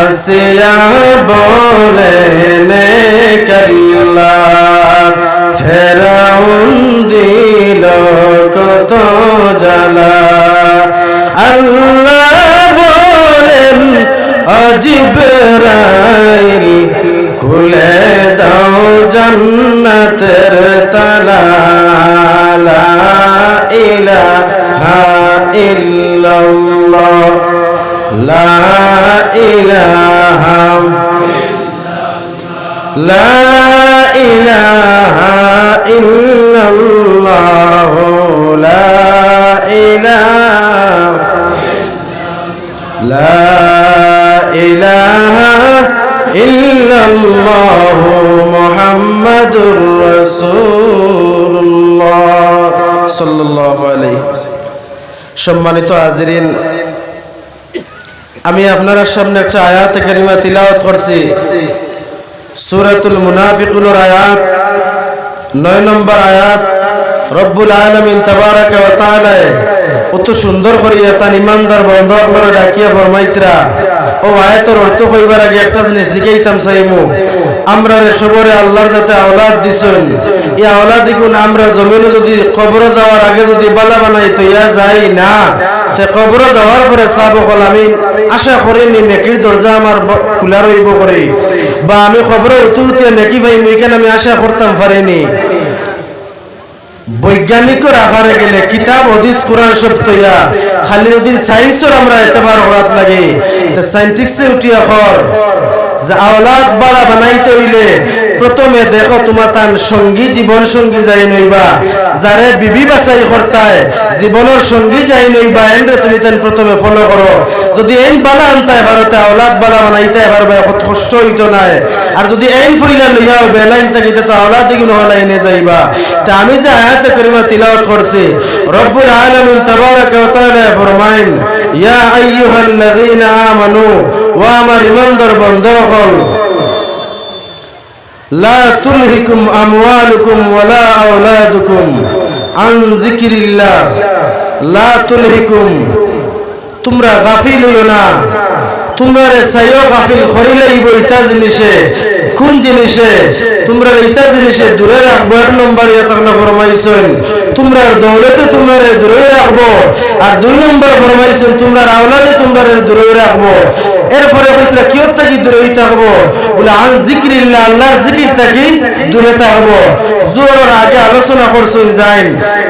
আসিয়া বলেন কাল্লা ফেরাউন দিল কত জ্বালা আল্লাহ বলেন ও জিবরাইল খুলে দাও জান্নাতের তালা লা ইলাহা ইল্লাল্লাহ লা ইলাহা লা ইলাহা ইল্লাল্লাহ লা ইলাহা লা ইলাহা ইল্লাল্লাহ মুহাম্মাদুর রাসূলুল্লাহ সাল্লাল্লাহু আলাইহি ওয়াসাল্লাম। সম্মানিত হাজিরিন, আমি আপনাদের সামনে একটা আয়াত কারিমা তিলাওয়াত করছি, সূরাতুল মুনাফিকুনের আয়াত 9 নম্বর আয়াত। রব্বুল আলামিন তাবারাকা ওয়া তাআলা কত সুন্দর করিয়া তার ইমানদার বান্দাগুলোরে ডাকিয়া ফরমাইতরা। ও আয়াতের অর্থ কইবার আগে একটা জিনিস জিজ্ঞাইতাম চাইমু, আমরা সবরে আল্লাহর যাতে আওলাদ দিছেন, এই আওলাদিগুন আমরা জমিনে যদি কবরে যাওয়ার আগে যদি বালা বানাই তো ইয়া যাই না, তে কবরে যাওয়ার পরে সাহাবা হল আমি আশা করিনি নেকির দরজা আমার খোলা রইব করে, বা আমি কবরে উঠতে নেকি পাইম এখানে আমি আশা করতাম পারিনি। বৈজ্ঞানিকের আকারে গেলে কিতাব হাদিস কোরআন সব তৈয়া খালি যদি সায়েন্সের আমরা এতবার হরাত লাগে, তো সায়েন্টিক্সে উঠিয়া কর যে আওলাদ বাড়া বানাইতে হইলে প্রথমে দেখো তোমার তার সঙ্গী জীবন সঙ্গী যাই নইবা, যারে বিবি বাছাই করতায় জীবনের সঙ্গী যাই নইবা, এনরে তুমি তান প্রথমে ফলো করো। যদি এই বালা আনতায় ভারতে আওলাদ বালা বানাইতে পারবে, কত কষ্ট হইতো নাই। আর যদি এই ফইলা লইয়া বেলাইন থাকিতে তো আওলাদ দিগুলো হলাইনে যাইবা। তা আমি যে আয়াতে কারিমা তিলাওয়াত করছি, রব্বুল আলামিন তাবারাকা ওয়া তাআলা ফরমাইন, ইয়া আইয়ুহাল্লাযীনা আমানু, ওয়া আমার ইমানদার বান্দাগণ, লা তুলহিকুম আমওয়ালুকুম ওয়ালা আওলাদুকুম আন যিকরিল্লাহ, লা তুলহিকুম, তোমরা গাফিল হইও না, তোমরা সাইও গাফিল করিলেইব ইতা জিনিসে। কোন জিনিসে? তোমরা ইতা জিনিসে দূরে রাখবো। 1 নম্বর ইয়াতনা ফরমাইছেন তোমরা দৌলতে তোমরা দূরে রাখবো, আর 2 নম্বর ফরমাইছেন তোমরা আওলাদে তোমরা দূরে রাখবো। এরপরে কইতরা কিয় থাকি দূরে থাকবো? বলে আন যিকরিল্লাহ, আল্লাহর জিকির থাকি দূরে থাকবো। জোরের আগে আলোচনা করছেন যাইন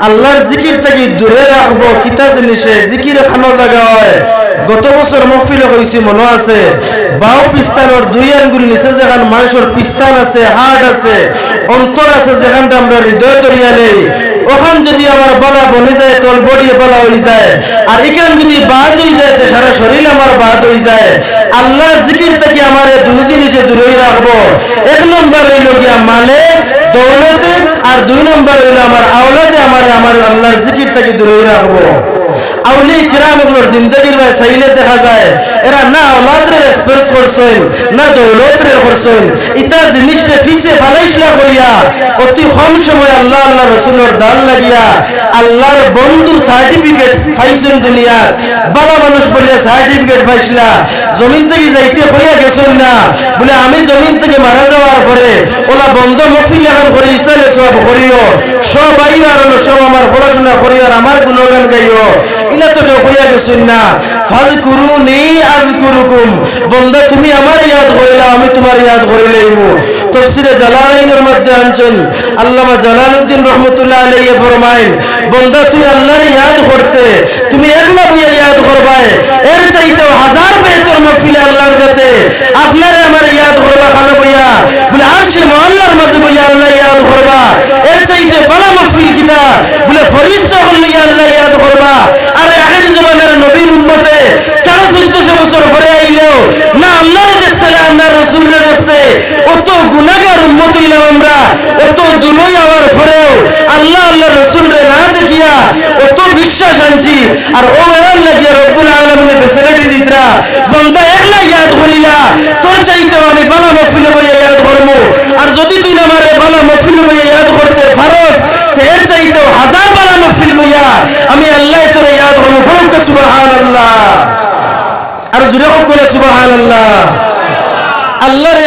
আল্লাহর জিকির থাকি দূরে রাখবো। কিতা জিনিসে জিকিরে খানো জায়গা হয়। গত বছর মহফিলে হয়েছি মনে আছে, বাউ পিস্তানোর 2 আঙ্গুল নিচে যেখান মানুষের পিস্তান আছে, হার্ট আছে, অন্তর আছে, যেখানটা আমরা হৃদয় দরিয়া নেই, ওখান যদি আমার বালা বনে যায় তোর বডি বালা হয়ে যায়, আর এখান যদি বাদ হয়ে যায় তো সারা শরীর আমার বাদ হয়ে যায়। আল্লাহ জিকির থেকে আমার 2 জিনিসে দূরে রাখবো। 1 নম্বর হইল গিয়া মালে দৌলতে, আর 2 নম্বর হইল আমার আওলাদে আমার আল্লাহর জিকির থেকে দূরে রাখবো। আউলিয়া কিরামগুলোর জিন্দেগির ভাই চাইলে দেখা যায় এরা না আওলাদরে রেসপেক্ট করছেন, না দৌলতরে করছেন, ইতা জিনিসরে পিছে ফালাইছলা করিয়া অতি কম সময় আল্লাহ আল্লাহ রাসূলের দাল লাগিয়া আল্লাহর বন্ধু সার্টিফিকেট পাইছেন দুনিয়ার। বালা মানুষ বলে সার্টিফিকেট পাইছলা, জমিন থেকে যাইতে হইয়া গেছেন না, বলে আমি জমিন থেকে মারা যাওয়ার পরে ওলা বন্ধ মফিল এখন করে ইসালে সব করিও, সব আইও আর সব আমার পড়াশোনা করিও আর আমার গুণগান গাইও, ইলা তো হইয়া গেছেন না। ফাযকুরুনি আযকুরুকুম, বন্দা তুমি আমার ইয়াদ করিলা আমি তোমার ইয়াদ করিলাইমু। তাফসীরে জালালাইনের মধ্যে আনছেন আল্লামা জালালউদ্দিন রাহমাতুল্লাহ আলাইহি ফরমায়েন, বন্দা তুমি আল্লাহর ইয়াদ করতে তুমি একলা বইয়া ইয়াদ করবাই, এর চাইতেও 1000 বেহতর মহফিলে আল্লাহর কাছে আপনার আমার ইয়াদ করবা খানা বইয়া, বলে আরশে মুআল্লার মাঝে বইয়া আল্লাহ ইয়াদ করবা, এর চাইতে বড় মহফিল কিতা? বলে ফেরেশতা হল আল্লাহ ইয়াদ করবা। আর আখির জামানার নবীর উম্মতে 1450 বছর পরে আইলো না আল্লাহর দেখছে না না রাসূলের দেখছে, অত গুনাহগার উম্মত হইলাম আমরা, অত দূরে যাওয়ার পরেও আল্লাহ আল্লাহর রাসূলরে না দেখিয়া অত বিশ্বাস আনছি। আর ও এর লাগিয়া রব্বুল আলামিনের ফেসিলিটি দিতরা, বন্দা একলা ইয়াদ করিলা তোর চাইতেও আমি বালা মহফিলে বইয়া ইয়াদ করবো। আর যদি তুই আমার বালা মহফিলে বইয়া ইয়াদ করতে পারস তো এর চাইতেও 1000 বালা মহফিল বইয়া আমি আল্লাহ তোরে ইয়াদ করবো। ফরক সুবহানাল্লাহ, আর জুড়ে করে সুবহানাল্লাহ।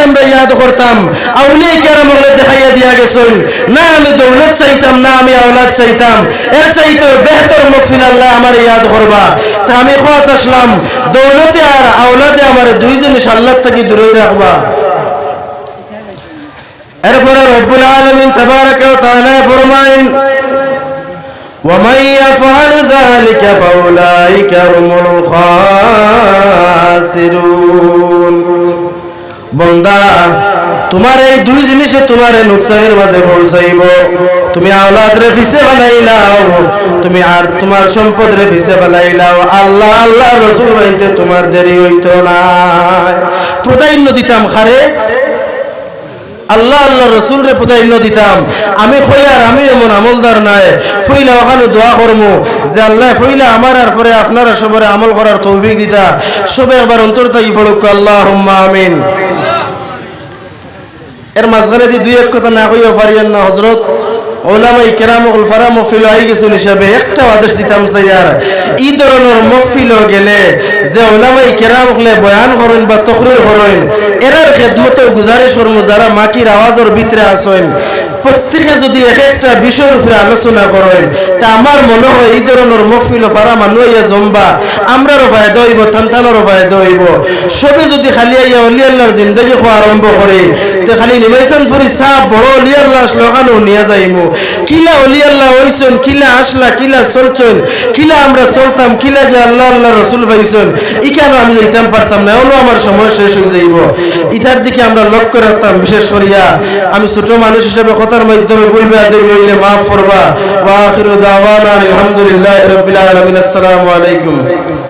আমরা ইয়াদ করতাম আউলিয়া কেরামকে দেখাইয়া দিয়া গেছেন না আমি দৌলত চাইতাম না আমি আওলাদ চাইতাম এর চাইতে বেহতর মহফিল আল্লাহ আমার ইয়াদ করবা তা আমি খোয়াত আসলাম দৌলতে আর আওলাদে আমার দুই জিনিস আল্লাহ থেকে দূরে রাখবা এরপরে রব্বুল আলামিন তাবারাকা ওয়া তাআলা ফরমায়েন ومن يفعل ذلك فأولئك هم الخاسرون বন্দা তোমার এই দুই জিনিসে তোমার নুকসানের মাঝে পৌঁছাইব তুমি আওলাদ রে পিছে বানাইলাও তুমি আর তোমার সম্পদ রে পিছে বানাইলাও আল্লাহ আল্লাহ রাসূল হইতে তোমার দেরি হইতো না প্রাধান্য দিতাম খারে আল্লাহ আল্লাহ রসুল রে প্রাধান্য দিতাম আমি কইয়ার আমি এমন আমলদার নাই কইলা ওখানে দোয়া করমু যে আল্লাহ কইলা আমার আর পরে আপনারা সবারে আমল করার তৌফিক দিতা সবে একবার অন্তর থেকে পড়ুক আল্লাহুম্মা আমিন এর মাঝখানে দি দুই এক কথা না কইও পারিয়েন না হযরত ওলামাই কেরাম উলফারা মহফিল আই গেছেন হিসাবে একটা আদেশ দিতাম স্যার এই ধরনের মহফিল গেলে যে ওলামাই কেরাম হলে বয়ান করেন বা তকরির করেন এরার খেদমত গুজারিশ করমু যারা মাকির আওয়াজের ভিতরে আসেন প্রত্যেকে যদি এক একটা বিষয়ের উপরে আলোচনা করেন তা আমার মনে হয় এই ধরনের মহফিল ফারা মানুষ জমবা আমরারও ফায়দা হইব তান্তানোরও ফায়দা হইব সবে যদি খালি আইয়া অলি আল্লাহর জিন্দগি খোয়া আরম্ভ করে তো খালি নিমাইসান ফুরি সাহ বড় অলি আল্লাহ শ্লোকানও নিয়ে যাইমু কিলা অলি আল্লাহ হইছেন কিলা আসলা কিলা চলছেন কিলা আমরা চলতাম কিলা যে আল্লাহ আল্লাহ রসুল ভাইছেন ইখানে আমি যাইতাম পারতাম না এমনও আমার সময় শেষ হয়ে যাইব ইটার দিকে আমরা লক্ষ্য রাখতাম বিশেষ করিয়া আমি ছোট মানুষ হিসেবে কথার মাধ্যমে বলবে আদেবি হইলে মাফ করবা ওয়া আখিরু দাওয়ানা আলহামদুলিল্লাহি রাব্বিল আলামিন আসসালামু আলাইকুম